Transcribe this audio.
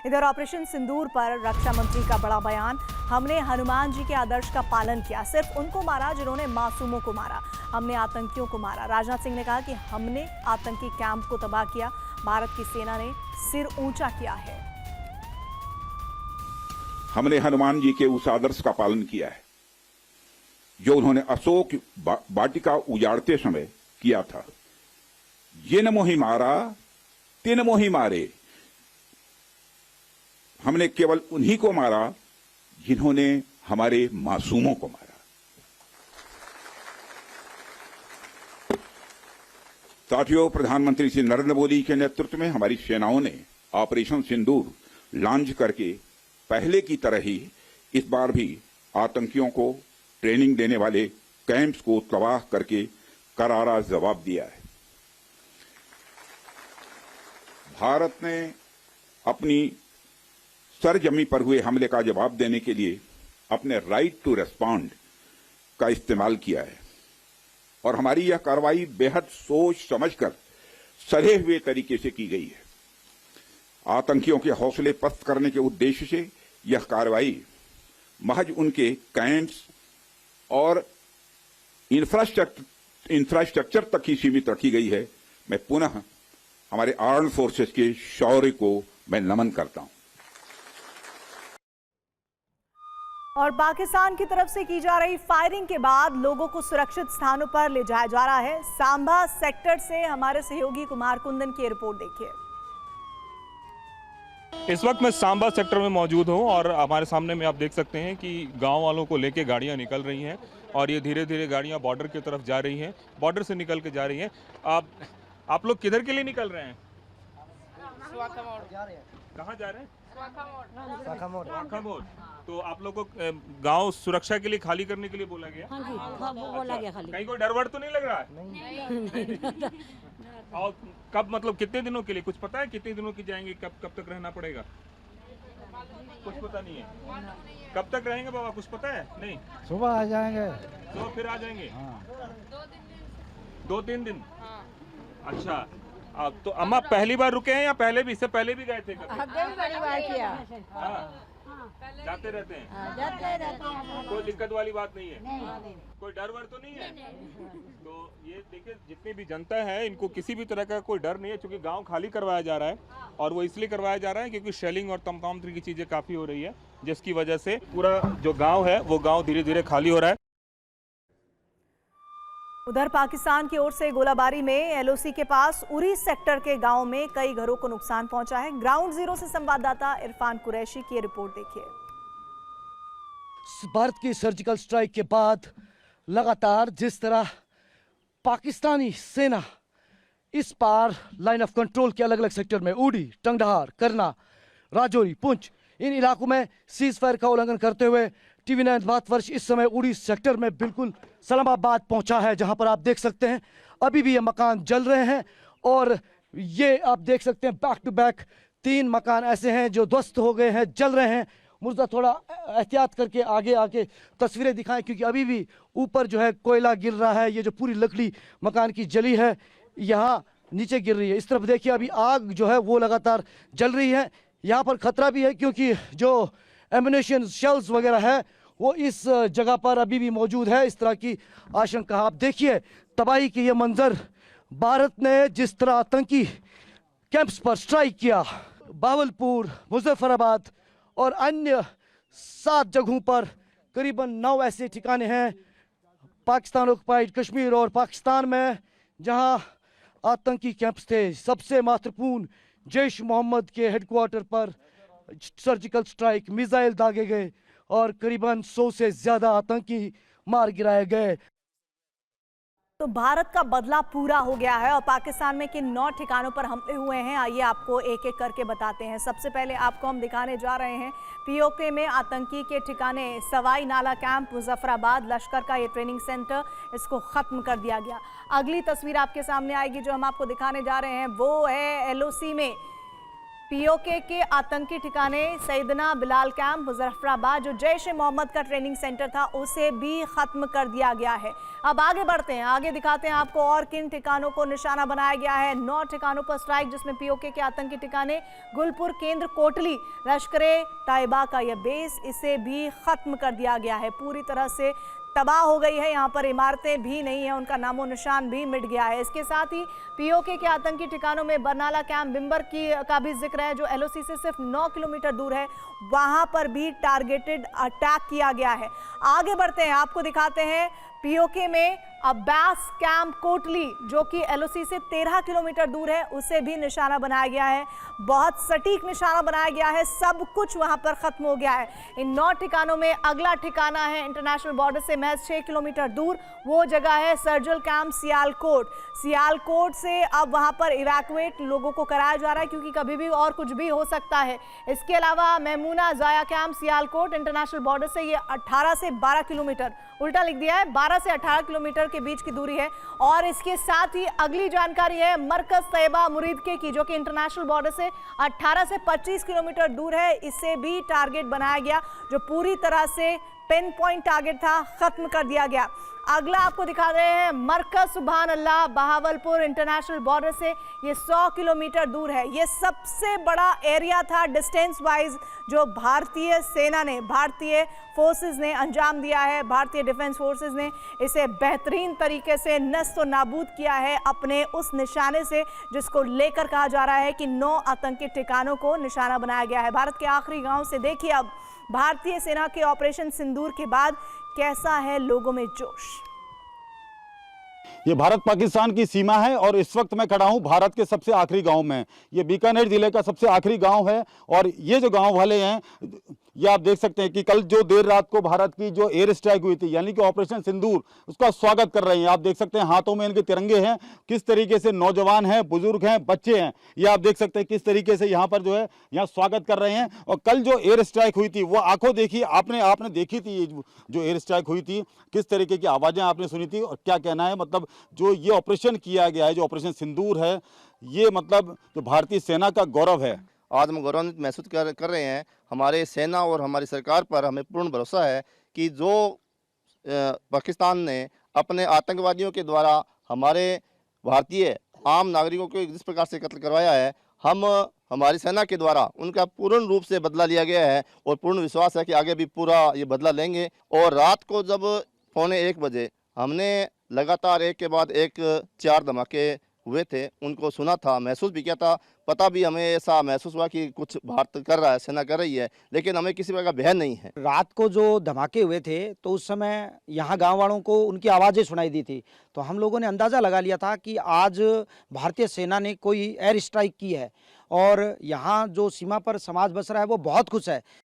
इधर ऑपरेशन सिंदूर पर रक्षा मंत्री का बड़ा बयान। हमने हनुमान जी के आदर्श का पालन किया, सिर्फ उनको मारा जिन्होंने मासूमों को मारा, हमने आतंकियों को मारा। राजनाथ सिंह ने कहा कि हमने आतंकी कैंप को तबाह किया, भारत की सेना ने सिर ऊंचा किया है। हमने हनुमान जी के उस आदर्श का पालन किया है जो उन्होंने अशोक वाटिका उजाड़ते समय किया था। जिन मोहि मारा तिन मोहि मारे, हमने केवल उन्हीं को मारा जिन्होंने हमारे मासूमों को मारा। साथियों, प्रधानमंत्री श्री नरेंद्र मोदी के नेतृत्व में हमारी सेनाओं ने ऑपरेशन सिंदूर लॉन्च करके पहले की तरह ही इस बार भी आतंकियों को ट्रेनिंग देने वाले कैंप्स को तबाह करके करारा जवाब दिया है। भारत ने अपनी सरजमी पर हुए हमले का जवाब देने के लिए अपने राइट टू रेस्पॉन्ड का इस्तेमाल किया है और हमारी यह कार्रवाई बेहद सोच समझकर सधे हुए तरीके से की गई है। आतंकियों के हौसले पस्त करने के उद्देश्य से यह कार्रवाई महज उनके कैंप्स और इंफ्रास्ट्रक्चर तक ही सीमित रखी गई है। मैं पुनः हमारे आर्म्ड फोर्सेस के शौर्य को मैं नमन करता हूं। और पाकिस्तान की तरफ से की जा रही फायरिंग के बाद लोगों को सुरक्षित स्थानों पर ले जाया जा रहा है। सांबा सेक्टर से हमारे सहयोगी कुमार कुंदन की रिपोर्ट देखिए। इस वक्त मैं सांबा सेक्टर में मौजूद हूं और हमारे सामने में आप देख सकते हैं कि गांव वालों को लेके गाड़ियां निकल रही हैं और ये धीरे धीरे गाड़ियां बॉर्डर की तरफ जा रही हैं, बॉर्डर से निकल के जा रही हैं। आप लोग किधर के लिए निकल रहे हैं? कहाँ जा रहे हैं? स्वाखा मोड़। तो आप लोग को गांव सुरक्षा के लिए खाली करने के लिए बोला गया? हाँ जी, हाँ, वो बोला गया खाली। कहीं कोई डर वर तो नहीं लग रहा है? नहीं। और कब, मतलब कितने दिनों के लिए कुछ पता है? कितने दिनों की जाएंगे, कब तक रहना पड़ेगा? कुछ पता नहीं है। कब तक रहेंगे बाबा, कुछ पता है? नहीं, सुबह आ जाएंगे तो फिर आ जाएंगे। हाँ। 2-3 दिन। अच्छा, अब तो अम्मा पहली बार रुके हैं या पहले भी, इससे पहले भी गए थे? बड़ी बार किया। हाँ। जाते रहते हैं? जाते रहते हैं। कोई दिक्कत वाली बात नहीं है? नहीं। कोई डर वर तो नहीं है? तो ये देखिए, जितनी भी जनता है इनको किसी भी तरह का कोई डर नहीं है, क्योंकि गांव खाली करवाया जा रहा है और वो इसलिए करवाया जा रहा है क्योंकि शेलिंग और तमाम तरह की चीजें काफी हो रही है, जिसकी वजह से पूरा जो गाँव है वो गाँव धीरे धीरे खाली हो रहा है। उधर पाकिस्तान की ओर से गोलाबारी में एलओसी के पास उरी सेक्टर के गांव में कई घरों को नुकसान पहुंचा है। ग्राउंड जीरो से संवाददाता इरफान कुरैशी की रिपोर्ट देखिए। भारत की सर्जिकल स्ट्राइक के बाद लगातार जिस तरह पाकिस्तानी सेना इस पार लाइन ऑफ कंट्रोल के अलग अलग सेक्टर में उड़ी, टंगडहार, करना, राजौरी, पुंछ, इन इलाकों में सीज फायर का उल्लंघन करते हुए TV9 भारतवर्ष इस समय उड़ी सेक्टर में बिल्कुल सलामाबाद पहुंचा है, जहां पर आप देख सकते हैं अभी भी ये मकान जल रहे हैं और ये आप देख सकते हैं बैक टू बैक 3 मकान ऐसे हैं जो ध्वस्त हो गए हैं, जल रहे हैं। मुझे थोड़ा एहतियात करके आगे आके तस्वीरें दिखाएं, क्योंकि अभी भी ऊपर जो है कोयला गिर रहा है। ये जो पूरी लकड़ी मकान की जली है यहाँ नीचे गिर रही है। इस तरफ देखिए, अभी आग जो है वो लगातार जल रही है। यहाँ पर खतरा भी है क्योंकि जो एम्युनिशन शेल्स वगैरह है वो इस जगह पर अभी भी मौजूद है। इस तरह की आशंका, आप देखिए तबाही के ये मंजर। भारत ने जिस तरह आतंकी कैंप्स पर स्ट्राइक किया, बावलपुर, मुजफ्फराबाद और अन्य 7 जगहों पर करीबन 9 ऐसे ठिकाने हैं पाकिस्तान ऑक्युपाइड कश्मीर और पाकिस्तान में जहां आतंकी कैंप्स थे। सबसे महत्वपूर्ण जैश मोहम्मद के हेडक्वार्टर पर सर्जिकल स्ट्राइक, मिसाइल दागे गए और करीबन 100 से ज्यादा आतंकी मार गिराए गए। तो भारत का बदला पूरा हो गया है और पाकिस्तान में किन 9 ठिकानों पर हमले हुए हैं, आइए आपको एक एक करके बताते हैं। सबसे पहले आपको हम दिखाने जा रहे हैं पीओके में आतंकी के ठिकाने सवाई नाला कैंप, मुजफ्फराबाद, लश्कर का ये ट्रेनिंग सेंटर, इसको खत्म कर दिया गया। अगली तस्वीर आपके सामने आएगी जो हम आपको दिखाने जा रहे हैं वो है एलओसी में पीओके के आतंकी ठिकाने सैदना बिलाल कैंप मुजफ्फराबाद जो जैश ए मोहम्मद का ट्रेनिंग सेंटर था उसे भी खत्म कर दिया गया है। अब आगे बढ़ते हैं, आगे दिखाते हैं आपको और किन ठिकानों को निशाना बनाया गया है। 9 ठिकानों पर स्ट्राइक जिसमें पीओके के आतंकी ठिकाने गुलपुर केंद्र कोटली लश्करे ताइबा का यह बेस, इसे भी खत्म कर दिया गया है। पूरी तरह से तबाह हो गई है, यहाँ पर इमारतें भी नहीं है, उनका नामो निशान भी मिट गया है। इसके साथ ही पीओके के आतंकी ठिकानों में बरनाला कैंप बिम्बर का भी जिक्र है जो एलओसी से सिर्फ 9 किलोमीटर दूर है, वहां पर भी टारगेटेड अटैक किया गया है। आगे बढ़ते हैं, आपको दिखाते हैं पीओके में अब्बास कैंप कोटली जो कि एलओसी से 13 किलोमीटर दूर है, उसे भी निशाना बनाया गया है। बहुत सटीक निशाना बनाया गया है, सब कुछ वहां पर खत्म हो गया है। इन 9 ठिकानों में अगला ठिकाना है इंटरनेशनल बॉर्डर से महज 6 किलोमीटर दूर, वो जगह है सर्जिकल कैंप सियालकोट। सियालकोट से अब वहां पर इवैक्यूएट लोगों को कराया जा रहा है क्योंकि कभी भी और कुछ भी हो सकता है। इसके अलावा मेमूना जाया कैंप सियालकोट इंटरनेशनल बॉर्डर से ये 18 से 12 किलोमीटर, उल्टा लिख दिया है, 12 से 18 किलोमीटर के बीच की दूरी है। और इसके साथ ही अगली जानकारी है मरकज तैयबा मुरीदके की जो कि इंटरनेशनल बॉर्डर से 18 से 25 किलोमीटर दूर है, इसे भी टारगेट बनाया गया जो पूरी तरह से पिन पॉइंट टारगेट था, खत्म कर दिया गया। अगला आपको दिखा रहे हैं मरकज सुभान अल्लाह बहावलपुर इंटरनेशनल बॉर्डर से ये 100 किलोमीटर दूर है। ये सबसे बड़ा एरिया था डिस्टेंस वाइज जो भारतीय सेना ने, भारतीय फोर्सेस ने अंजाम दिया है। भारतीय डिफेंस फोर्सेस ने इसे बेहतरीन तरीके से नस्त नाबूद किया है अपने उस निशाने से जिसको लेकर कहा जा रहा है कि 9 आतंकी ठिकानों को निशाना बनाया गया है। भारत के आखिरी गांव से देखिए अब भारतीय सेना के ऑपरेशन सिंदूर के बाद कैसा है लोगों में जोश। ये भारत पाकिस्तान की सीमा है और इस वक्त मैं खड़ा हूँ भारत के सबसे आखिरी गांव में। ये बीकानेर जिले का सबसे आखिरी गांव है और ये जो गांव वाले हैं ये आप देख सकते हैं कि कल जो देर रात को भारत की जो एयर स्ट्राइक हुई थी यानी कि ऑपरेशन सिंदूर, उसका स्वागत कर रहे हैं। आप देख सकते हैं हाथों में इनके तिरंगे हैं, किस तरीके से नौजवान हैं, बुजुर्ग हैं, बच्चे हैं, ये आप देख सकते हैं किस तरीके से यहाँ पर जो है यहाँ स्वागत कर रहे हैं। और कल जो एयर स्ट्राइक हुई थी वो आंखों देखी, आपने देखी थी, ये जो एयर स्ट्राइक हुई थी किस तरीके की आवाज़ें आपने सुनी थी। और क्या कहना है, मतलब जो ये ऑपरेशन किया गया है, जो ऑपरेशन सिंदूर है, ये मतलब जो भारतीय सेना का गौरव है। आज हम गौरवान्वित महसूस कर रहे हैं। हमारे सेना और हमारी सरकार पर हमें पूर्ण भरोसा है कि जो पाकिस्तान ने अपने आतंकवादियों के द्वारा हमारे भारतीय आम नागरिकों को जिस प्रकार से कत्ल करवाया है, हमारी सेना के द्वारा उनका पूर्ण रूप से बदला लिया गया है और पूर्ण विश्वास है कि आगे भी पूरा ये बदला लेंगे। और रात को जब 1:45 बजे हमने लगातार एक के बाद एक 4 धमाके हुए थे, उनको सुना था, महसूस भी किया था, पता भी हमें ऐसा महसूस हुआ कि कुछ भारत कर रहा है, सेना कर रही है, लेकिन हमें किसी प्रकार का भय नहीं है। रात को जो धमाके हुए थे तो उस समय यहाँ गांव वालों को उनकी आवाज़ें सुनाई दी थी, तो हम लोगों ने अंदाज़ा लगा लिया था कि आज भारतीय सेना ने कोई एयर स्ट्राइक की है। और यहाँ जो सीमा पर समाज बस रहा है वो बहुत खुश है